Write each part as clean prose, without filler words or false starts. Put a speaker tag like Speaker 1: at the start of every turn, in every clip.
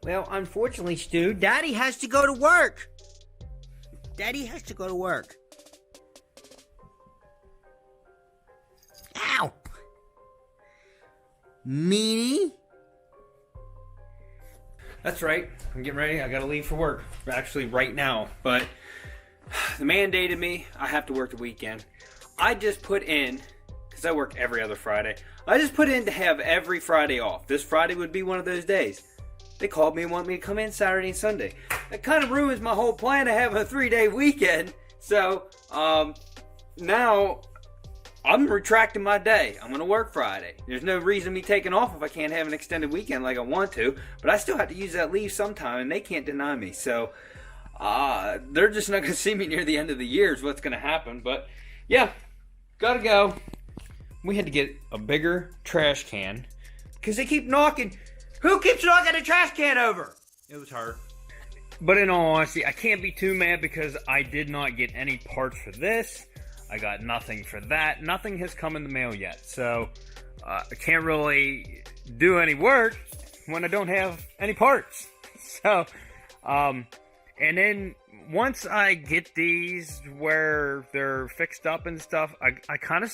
Speaker 1: Well, unfortunately, Stu, Daddy has to go to work. Daddy has to go to work. Ow! Meanie?
Speaker 2: That's right. I'm getting ready. I gotta leave for work. Actually, right now. But the mandated me. I have to work the weekend. I just put in, because I work every other Friday, I just put in to have every Friday off. This Friday would be one of those days. They called me and want me to come in Saturday and Sunday. That kind of ruins my whole plan to have a 3-day weekend. So, now I'm retracting my day. I'm going to work Friday. There's no reason me taking off if I can't have an extended weekend like I want to. But I still have to use that leave sometime, and they can't deny me. So, they're just not going to see me near the end of the year is what's going to happen. But, yeah, gotta go. We had to get a bigger trash can because they keep knocking. Who keeps knocking the trash can over? It was her. But in all honesty, I can't be too mad because I did not get any parts for this. I got nothing for that. Nothing has come in the mail yet. So I can't really do any work when I don't have any parts. So, and then once I get these where they're fixed up and stuff, I kind of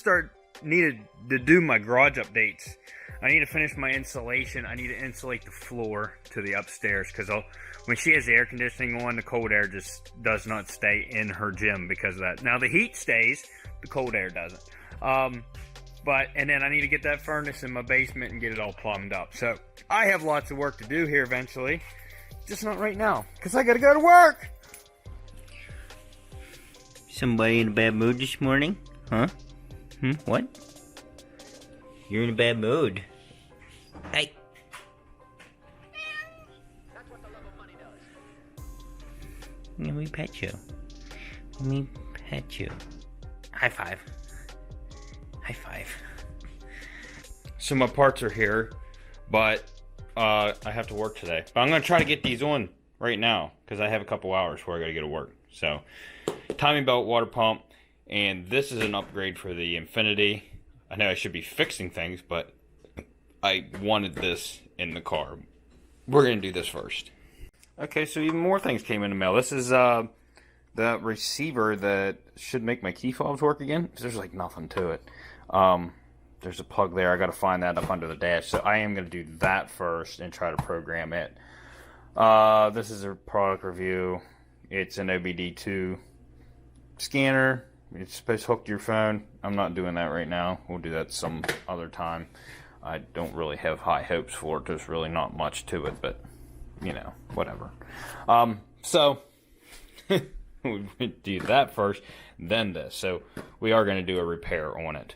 Speaker 2: needed to do my garage updates. I need to finish my insulation. I need to insulate the floor to the upstairs because when she has the air conditioning on, the cold air just does not stay in her gym because of that. Now the heat stays, the cold air doesn't. And then I need to get that furnace in my basement and get it all plumbed up. So I have lots of work to do here eventually, just not right now because I got to go to work.
Speaker 1: Somebody in a bad mood this morning? Huh? What? You're in a bad mood. Hey. That's what the love of money does. Let me pet you. Let me pet you. High five. High five.
Speaker 2: So my parts are here, but I have to work today. But I'm going to try to get these on right now because I have a couple hours before I got to go to work. So, timing belt, water pump, and this is an upgrade for the Infiniti. I know I should be fixing things, but I wanted this in the car. We're going to do this first. Okay, so even more things came in the mail. This is the receiver that should make my key fobs work again. There's like nothing to it. There's a plug there. I got to find that up under the dash. So I am going to do that first and try to program it. This is a product review. It's an OBD2 scanner. It's supposed to hook to your phone. I'm not doing that right now. We'll do that some other time. I don't really have high hopes for it. There's really not much to it, but, you know, whatever. So, we do that first, then this. So, we are going to do a repair on it.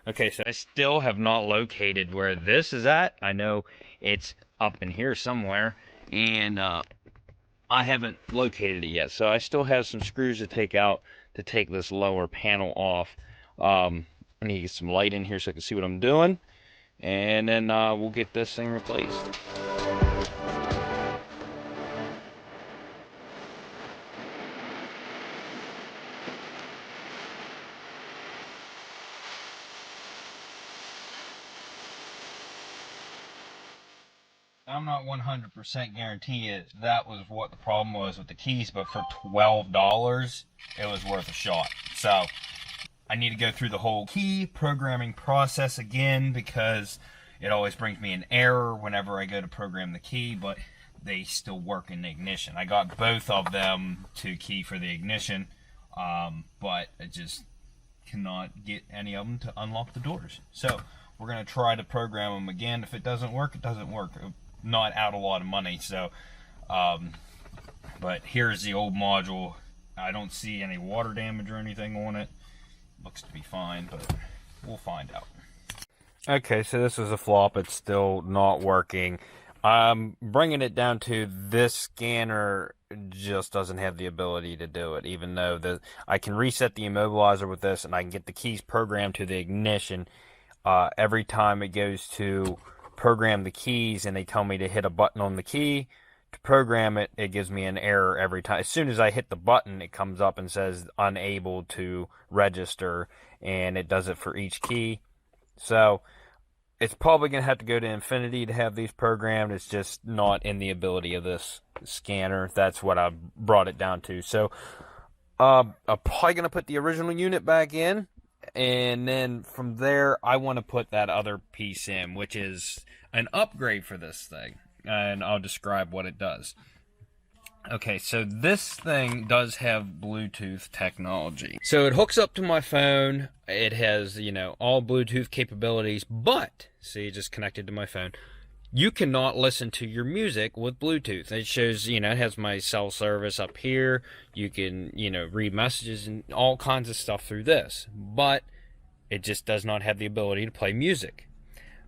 Speaker 2: Okay, so I still have not located where this is at. I know it's up in here somewhere, and I haven't located it yet. So, I still have some screws to take out to take this lower panel off. I need to get some light in here so I can see what I'm doing, and then we'll get this thing replaced. I'm not 100% guaranteed that was what the problem was with the keys, but for $12, it was worth a shot. So I need to go through the whole key programming process again because it always brings me an error whenever I go to program the key, but they still work in the ignition. I got both of them to key for the ignition, but I just cannot get any of them to unlock the doors. So we're going to try to program them again. If it doesn't work, it doesn't work. Not out a lot of money. So but here's the old module. I don't see any water damage or anything on it. Looks to be fine, but we'll find out. Okay, so this is a flop. It's still not working. I'm bringing it down to this scanner just doesn't have the ability to do it, even though I can reset the immobilizer with this and I can get the keys programmed to the ignition. Every time it goes to program the keys and they tell me to hit a button on the key to program it, it gives me an error every time. As soon as I hit the button, it comes up and says unable to register, and it does it for each key. So it's probably going to have to go to Infiniti to have these programmed. It's just not in the ability of this scanner. That's what I brought it down to. So I'm probably going to put the original unit back in, and then from there I want to put that other piece in, which is an upgrade for this thing, and I'll describe what it does. Okay, so this thing does have Bluetooth technology. So it hooks up to my phone. It has, you know, all Bluetooth capabilities, but, see, just connected to my phone. You cannot listen to your music with Bluetooth. It shows, you know, it has my cell service up here. You can, you know, read messages and all kinds of stuff through this. But it just does not have the ability to play music.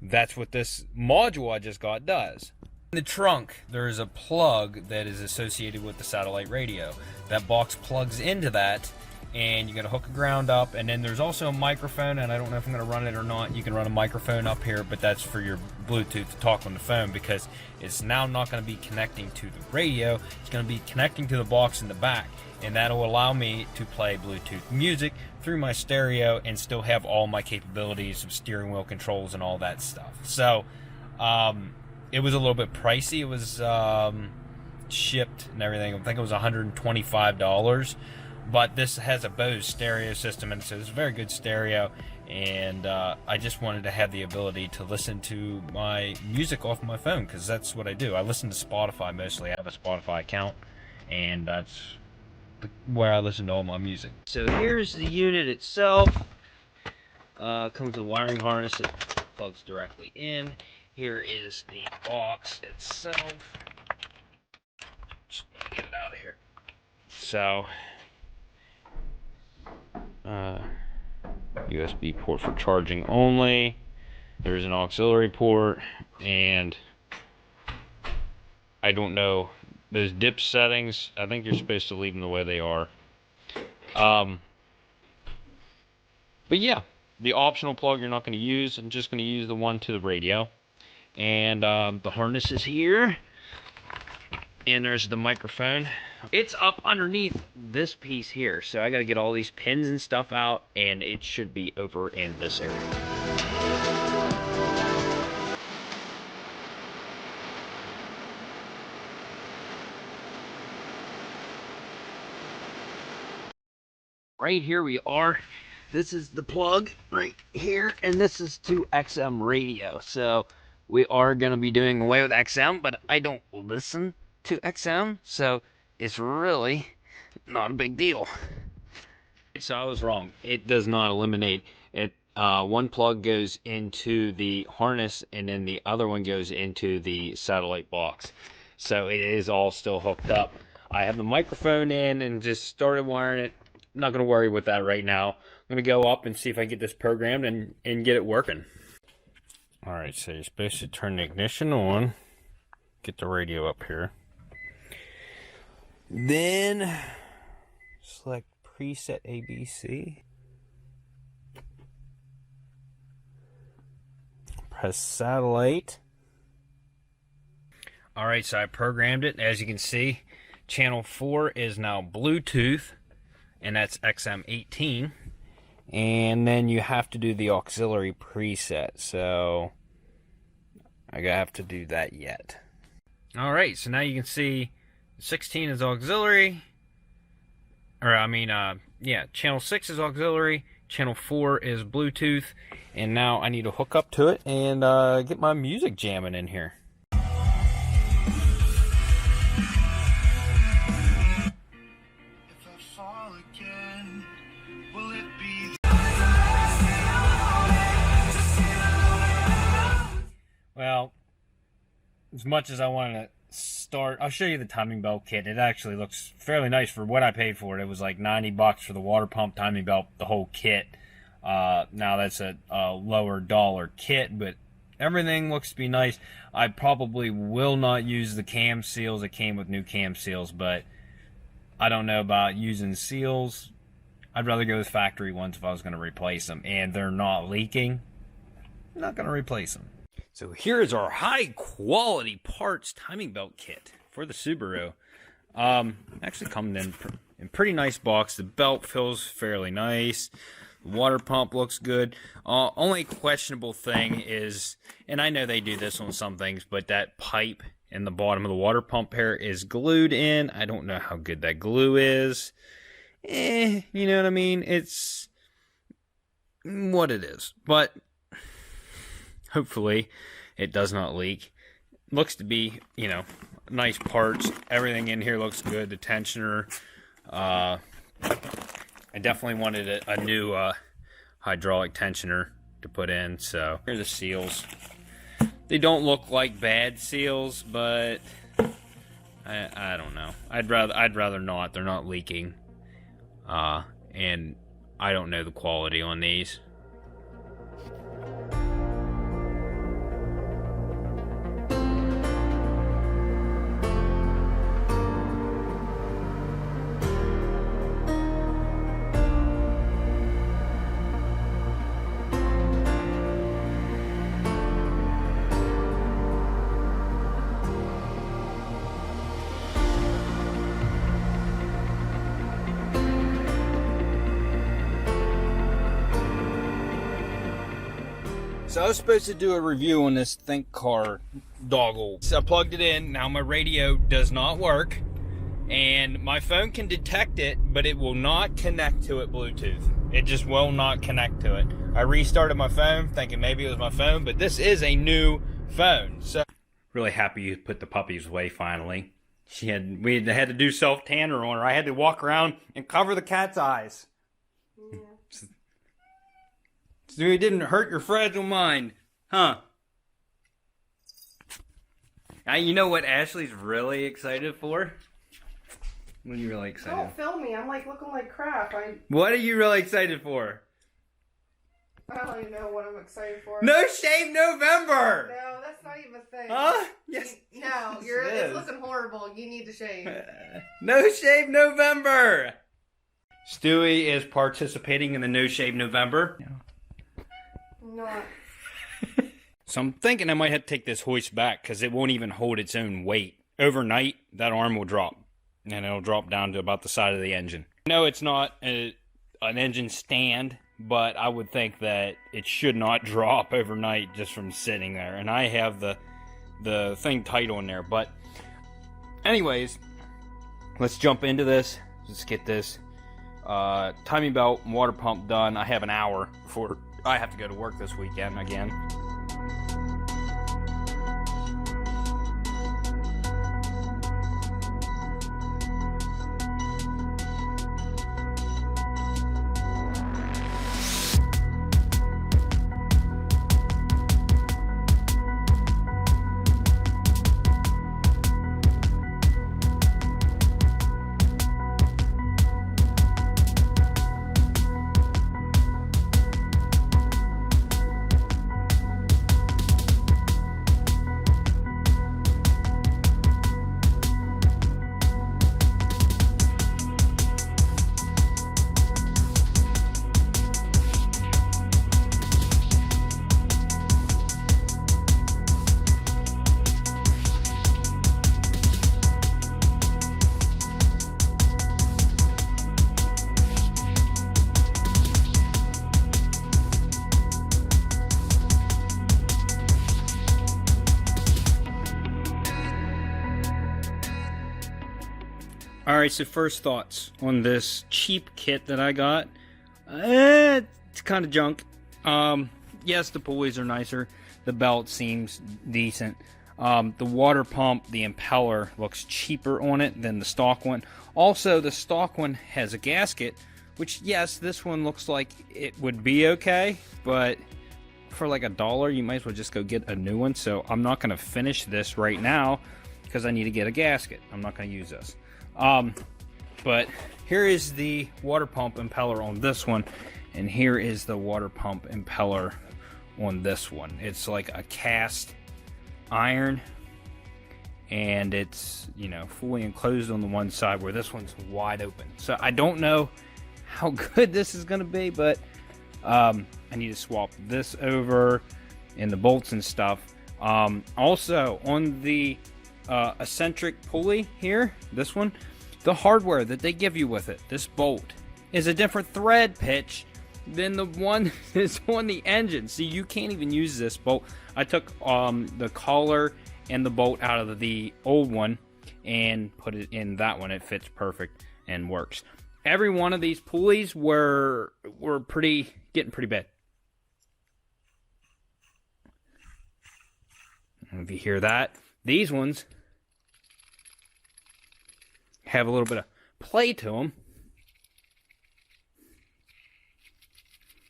Speaker 2: That's what this module I just got does. In the trunk, there is a plug that is associated with the satellite radio. That box plugs into that, and you got to hook a ground up, and then there's also a microphone, and I don't know if I'm going to run it or not. You can run a microphone up here, but that's for your Bluetooth to talk on the phone, because it's now not going to be connecting to the radio. It's going to be connecting to the box in the back, and that'll allow me to play Bluetooth music through my stereo and still have all my capabilities of steering wheel controls and all that stuff. So, it was a little bit pricey. It was shipped and everything. I think it was $125. But this has a Bose stereo system, and so it's a very good stereo. And I just wanted to have the ability to listen to my music off my phone, because that's what I do. I listen to Spotify mostly. I have a Spotify account, and that's where I listen to all my music. So here's the unit itself. Comes with a wiring harness that plugs directly in. Here is the box itself. Just get it out of here. So, USB port for charging only. There's an auxiliary port, and I don't know those dip settings. I think you're supposed to leave them the way they are. But yeah, the optional plug you're not going to use. I'm just going to use the one to the radio. And the harness is here, and there's the microphone. It's up underneath this piece here, so I gotta get all these pins and stuff out, and it should be over in this area. Right here we are. This is the plug right here, and this is to XM radio. So we are going to be doing away with XM, but I don't listen to XM, so it's really not a big deal. So I was wrong. It does not eliminate it. One plug goes into the harness, and then the other one goes into the satellite box. So it is all still hooked up. I have the microphone in and just started wiring it. I'm not going to worry with that right now. I'm going to go up and see if I can get this programmed and get it working. Alright, so you're supposed to turn the ignition on. Get the radio up here. Then select preset ABC. Press satellite. Alright, so I programmed it. As you can see, channel 4 is now Bluetooth, and that's XM18. And then you have to do the auxiliary preset, so I have to do that yet. Alright, so now you can see 16 is auxiliary, or yeah, channel 6 is auxiliary, channel 4 is Bluetooth, and now I need to hook up to it and get my music jamming in here. Well, as much as I want to start, I'll show you the timing belt kit. It actually looks fairly nice for what I paid for it. It was like $90 for the water pump, timing belt, the whole kit. Now that's a lower dollar kit, but everything looks to be nice. I probably will not use the cam seals. It came with new cam seals, but I don't know about using seals. I'd rather go with factory ones if I was going to replace them, and they're not leaking. I'm not going to replace them. So here is our high quality parts timing belt kit for the Subaru. Actually coming in pretty nice box. The belt feels fairly nice. Water pump looks good. Only questionable thing is, and I know they do this on some things, but that pipe in the bottom of the water pump here is glued in. I don't know how good that glue is. You know what I mean? It's what it is. But hopefully it does not leak. Looks to be, you know, nice parts. Everything in here looks good. The tensioner. I definitely wanted a new hydraulic tensioner to put in. So here are the seals. They don't look like bad seals, but I don't know. I'd rather not. They're not leaking, and I don't know the quality on these. So I was supposed to do a review on this Think Car doggle. So I plugged it in. Now my radio does not work, and my phone can detect it, but it will not connect to it Bluetooth. It just will not connect to it. I restarted my phone thinking maybe it was my phone, but this is a new phone. So really happy you put the puppies away finally. We had to do self-tanner on her. I had to walk around and cover the cat's eyes. Yeah. So it didn't hurt your fragile mind, huh? Now, you know what Ashley's really excited for? What are you really excited for?
Speaker 3: Don't film me. I'm like looking like crap.
Speaker 2: What are you really excited for?
Speaker 3: I don't even know what I'm excited for.
Speaker 2: No Shave November!
Speaker 3: No, that's not even a thing.
Speaker 2: Huh? Yes.
Speaker 3: No, it's looking horrible. You need to shave.
Speaker 2: No Shave November! Stewie is participating in the No Shave November.
Speaker 3: Not.
Speaker 2: So I'm thinking I might have to take this hoist back because it won't even hold its own weight. Overnight, that arm will drop, and it'll drop down to about the side of the engine. No, it's not an engine stand, but I would think that it should not drop overnight just from sitting there. And I have the thing tight on there. But anyways, let's jump into this. Let's get this timing belt and water pump done. I have an hour before I have to go to work this weekend again. Alright, so first thoughts on this cheap kit that I got. It's kind of junk. Yes, the pulleys are nicer. The belt seems decent. The water pump, the impeller, looks cheaper on it than the stock one. Also, the stock one has a gasket, which, yes, this one looks like it would be okay, but for like $1, you might as well just go get a new one. So I'm not going to finish this right now because I need to get a gasket. I'm not going to use this. But here is the water pump impeller on this one, and here is the water pump impeller on this one. It's like a cast iron, and it's, you know, fully enclosed on the one side, where this one's wide open. So I don't know how good this is going to be, but I need to swap this over and the bolts and stuff. Also, on the eccentric pulley here, this one, the hardware that they give you with it, this bolt, is a different thread pitch than the one that's on the engine. See, you can't even use this bolt. I took the collar and the bolt out of the old one and put it in that one. It fits perfect and works. Every one of these pulleys were getting pretty bad. If you hear that, these ones have a little bit of play to them.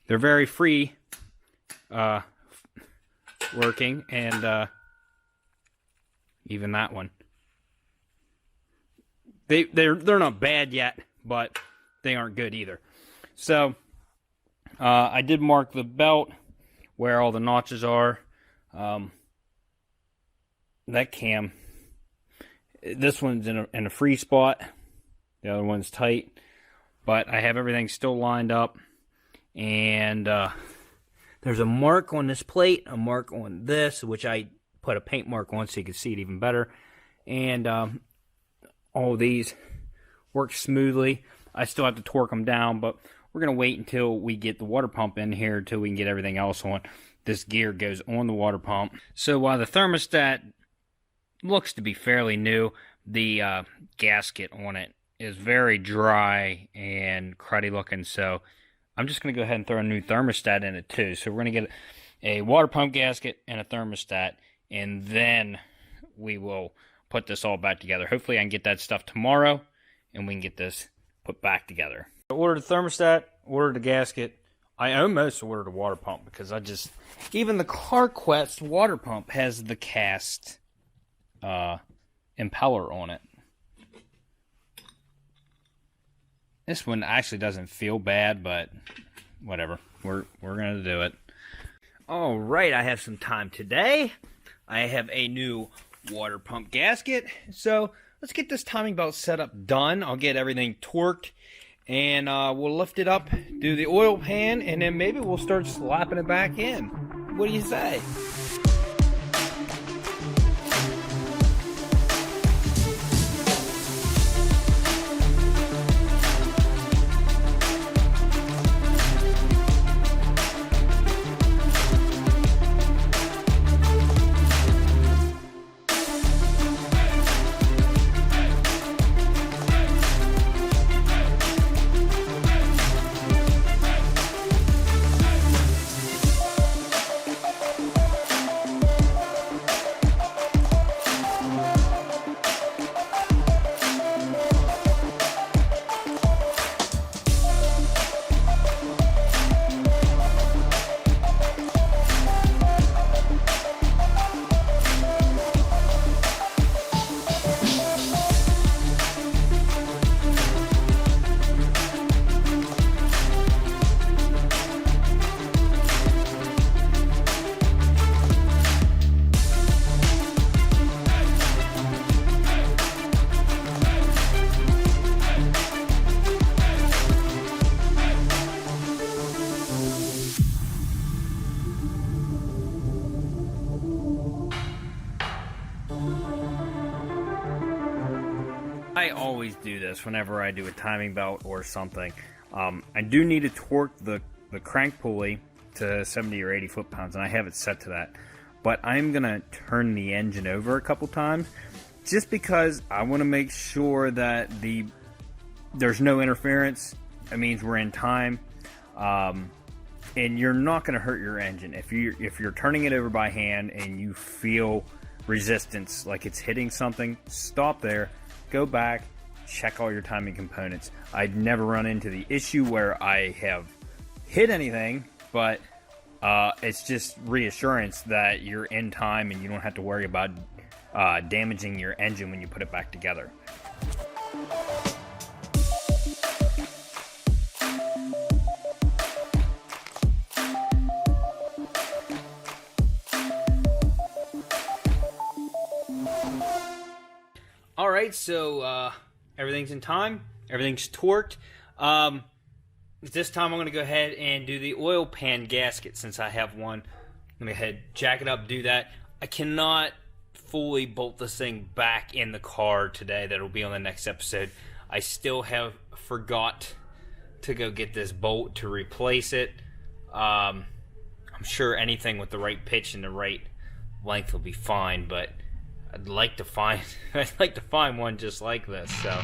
Speaker 2: They're very free working, and even that one. They're not bad yet, but they aren't good either. So I did mark the belt where all the notches are. That cam, this one's in a free spot. The other one's tight, but I have everything still lined up. And there's a mark on this plate, a mark on this, which I put a paint mark on so you can see it even better. And all of these work smoothly. I still have to torque them down, but we're going to wait until we get the water pump in here until we can get everything else on. This gear goes on the water pump. So while the thermostat looks to be fairly new, the gasket on it is very dry and cruddy looking, so I'm just going to go ahead and throw a new thermostat in it too. So we're going to get a water pump gasket and a thermostat, and then we will put this all back together. Hopefully I can get that stuff tomorrow, and we can get this put back together. I ordered the thermostat, ordered the gasket. I almost ordered a water pump because even the CarQuest water pump has the cast impeller on it. This one actually doesn't feel bad, but whatever. We're gonna do it. All right, I have some time today. I have a new water pump gasket. So let's get this timing belt setup done. I'll get everything torqued, and we'll lift it up, do the oil pan, and then maybe we'll start slapping it back in. What do you say? I always do this whenever I do a timing belt or something. I do need to torque the crank pulley to 70 or 80 foot-pounds, and I have it set to that. But I'm going to turn the engine over a couple times just because I want to make sure that there's no interference. It means we're in time. And you're not going to hurt your engine. If you're turning it over by hand and you feel resistance, like it's hitting something, stop there, go back, check all your timing components. I'd never run into the issue where I have hit anything, but it's just reassurance that you're in time and you don't have to worry about damaging your engine when you put it back together. Alright, so everything's in time, everything's torqued. This time I'm going to go ahead and do the oil pan gasket since I have one. Let me go ahead, jack it up, do that. I cannot fully bolt this thing back in the car today. That'll be on the next episode. I still have forgot to go get this bolt to replace it. I'm sure anything with the right pitch and the right length will be fine, but I'd like to find one just like this. So.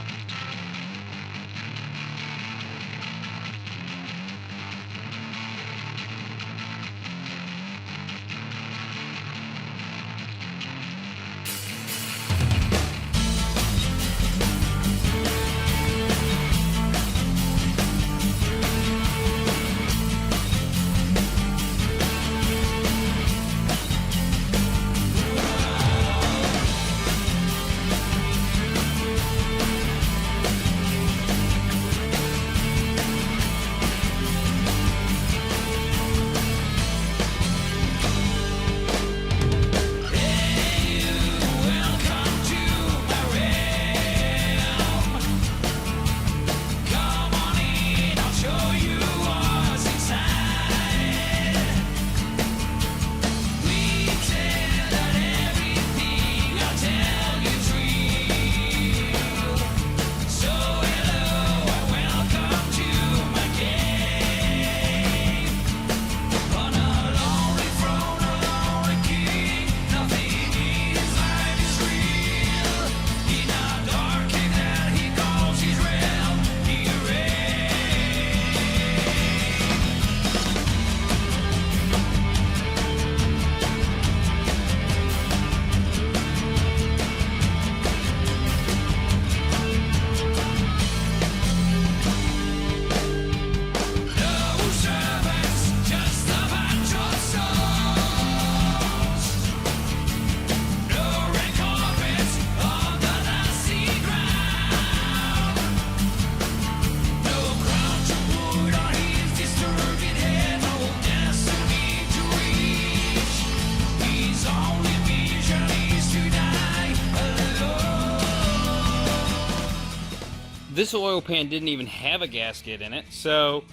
Speaker 2: This oil pan didn't even have a gasket in it, so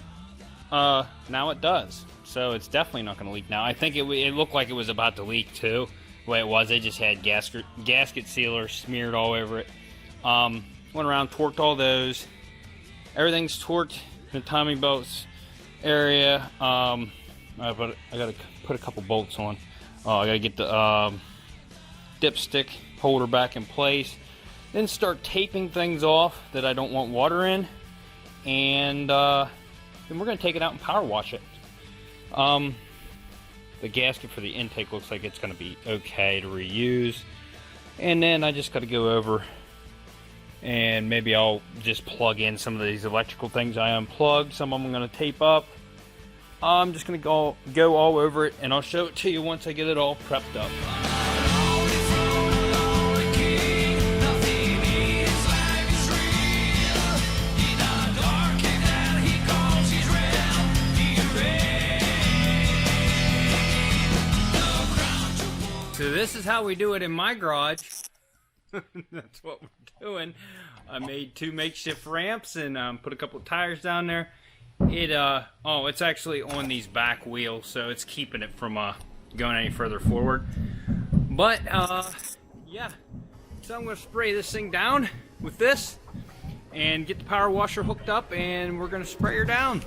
Speaker 2: now it does. So it's definitely not going to leak now. I think it looked like it was about to leak too. The way it was, they just had gasket sealer smeared all over it. Went around, torqued all those. Everything's torqued in the timing belts area. I got to put a couple bolts on. I got to get the dipstick holder back in place. Then start taping things off that I don't want water in, and then we're going to take it out and power wash it. The gasket for the intake looks like it's going to be okay to reuse, and then I just got to go over and maybe I'll just plug in some of these electrical things I unplugged. Some of them I'm going to tape up. I'm just going to go all over it, and I'll show it to you once I get it all prepped up. So this is how we do it in my garage. That's what we're doing. I made 2 makeshift ramps and put a couple of tires down there. It's actually on these back wheels, so it's keeping it from going any further forward. But yeah, so I'm going to spray this thing down with this and get the power washer hooked up, and we're going to spray her down.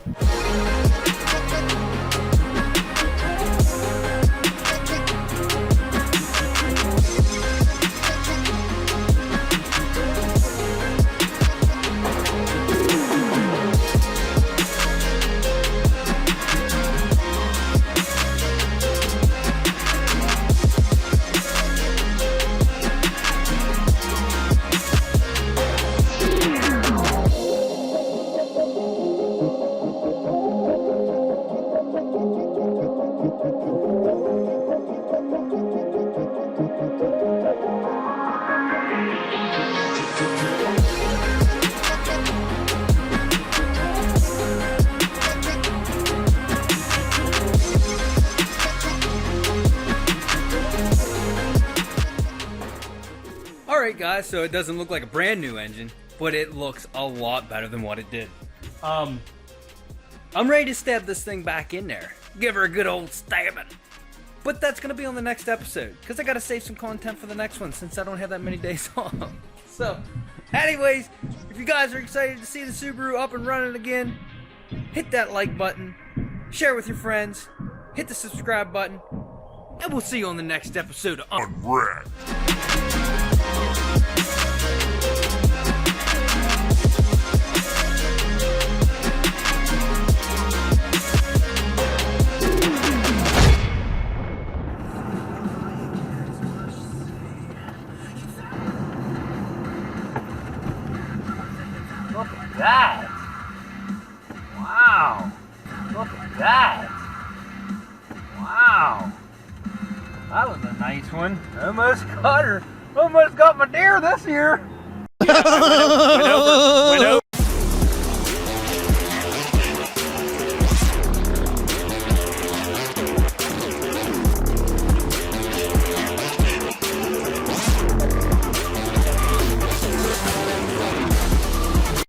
Speaker 2: Alright guys, so it doesn't look like a brand new engine, but it looks a lot better than what it did. I'm ready to stab this thing back in there. Give her a good old stabbing. But that's going to be on the next episode, because I got to save some content for the next one since I don't have that many days off. So, anyways, if you guys are excited to see the Subaru up and running again, hit that like button, share with your friends, hit the subscribe button, and we'll see you on the next episode of
Speaker 4: Unwrapped.
Speaker 2: Look at that! Wow! Look at that! Wow! That was a nice one. Almost got her. Almost got my deer this year.